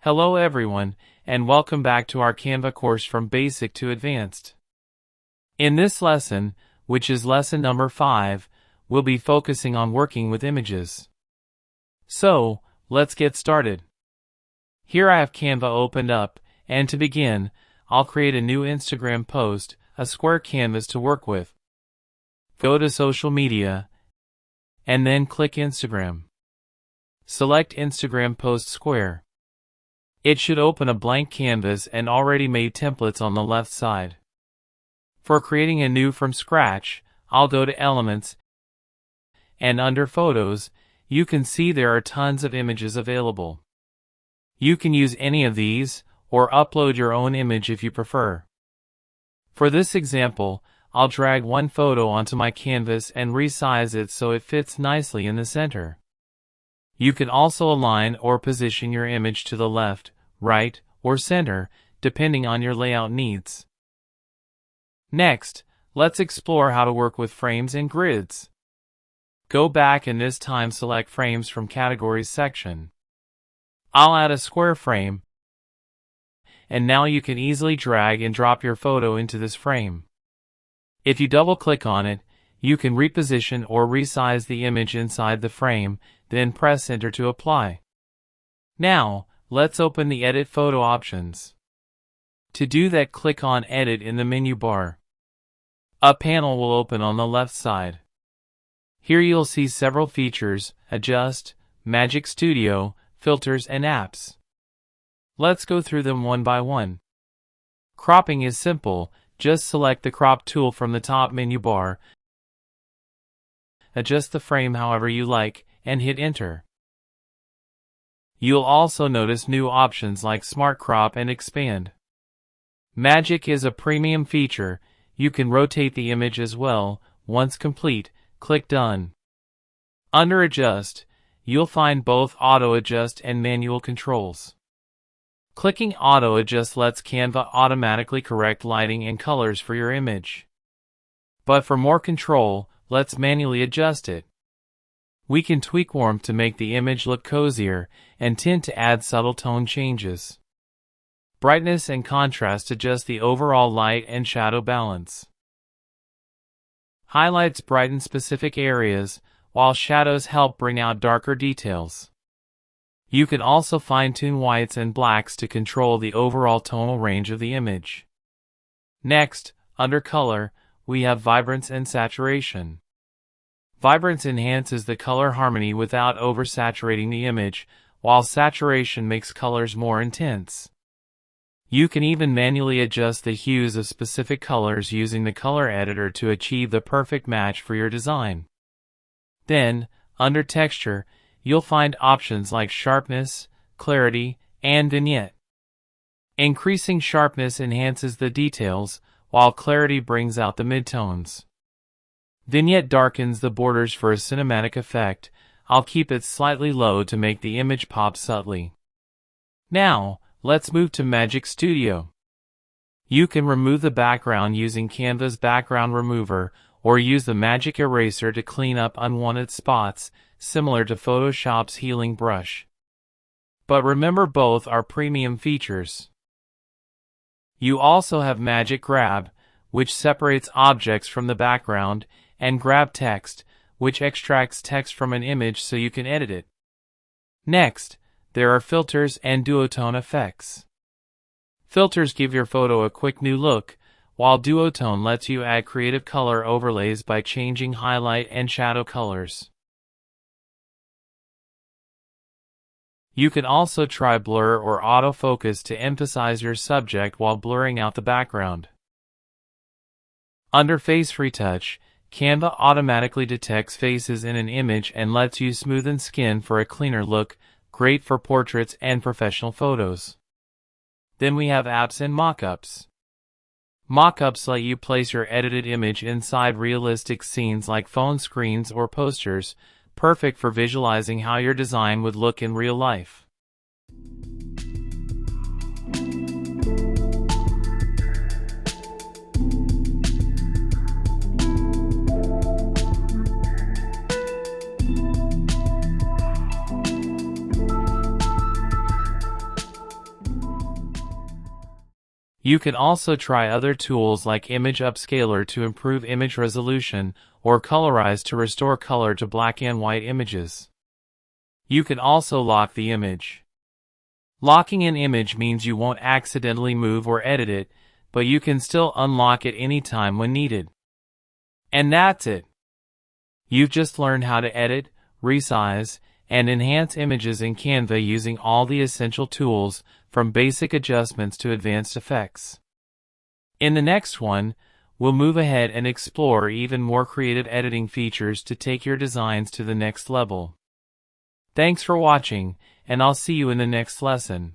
Hello everyone, and welcome back to our Canva course from Basic to Advanced. In this lesson, which is lesson number 5, we'll be focusing on working with images. So, let's get started. Here I have Canva opened up, and to begin, I'll create a new Instagram post, a square canvas to work with. Go to Social Media, and then click Instagram. Select Instagram Post Square. It should open a blank canvas and already made templates on the left side. For creating a new from scratch, I'll go to Elements, and under Photos, you can see there are tons of images available. You can use any of these, or upload your own image if you prefer. For this example, I'll drag one photo onto my canvas and resize it so it fits nicely in the center. You can also align or position your image to the left, right, or center, depending on your layout needs. Next, let's explore how to work with frames and grids. Go back and this time select Frames from Categories section. I'll add a square frame, and now you can easily drag and drop your photo into this frame. If you double-click on it, you can reposition or resize the image inside the frame, then press Enter to apply. Now, let's open the Edit Photo options. To do that, click on Edit in the menu bar. A panel will open on the left side. Here you'll see several features: Adjust, Magic Studio, Filters, and Apps. Let's go through them one by one. Cropping is simple. Just select the Crop tool from the top menu bar, adjust the frame however you like, and hit Enter. You'll also notice new options like Smart Crop and Expand. Magic is a premium feature. You can rotate the image as well. Once complete, click Done. Under Adjust, you'll find both Auto Adjust and Manual controls. Clicking Auto Adjust lets Canva automatically correct lighting and colors for your image. But for more control, let's manually adjust it. We can tweak warmth to make the image look cozier, and tint to add subtle tone changes. Brightness and contrast adjust the overall light and shadow balance. Highlights brighten specific areas, while shadows help bring out darker details. You can also fine-tune whites and blacks to control the overall tonal range of the image. Next, under Color, we have Vibrance and Saturation. Vibrance enhances the color harmony without oversaturating the image, while saturation makes colors more intense. You can even manually adjust the hues of specific colors using the color editor to achieve the perfect match for your design. Then, under Texture, you'll find options like Sharpness, Clarity, and Vignette. Increasing sharpness enhances the details, while clarity brings out the midtones. Vignette darkens the borders for a cinematic effect. I'll keep it slightly low to make the image pop subtly. Now, let's move to Magic Studio. You can remove the background using Canva's background remover, or use the Magic Eraser to clean up unwanted spots, similar to Photoshop's healing brush. But remember, both are premium features. You also have Magic Grab, which separates objects from the background, and Grab Text, which extracts text from an image so you can edit it. Next, there are Filters and duotone effects. Filters give your photo a quick new look, while duotone lets you add creative color overlays by changing highlight and shadow colors. You can also try blur or autofocus to emphasize your subject while blurring out the background. Under Face Retouch, Canva automatically detects faces in an image and lets you smoothen skin for a cleaner look, great for portraits and professional photos. Then we have Apps and Mockups. Mockups let you place your edited image inside realistic scenes like phone screens or posters, perfect for visualizing how your design would look in real life. You can also try other tools like Image Upscaler to improve image resolution or Colorize to restore color to black and white images. You can also lock the image. Locking an image means you won't accidentally move or edit it, but you can still unlock it anytime when needed. And that's it. You've just learned how to edit, resize, and enhance images in Canva using all the essential tools, from basic adjustments to advanced effects. In the next one, we'll move ahead and explore even more creative editing features to take your designs to the next level. Thanks for watching, and I'll see you in the next lesson.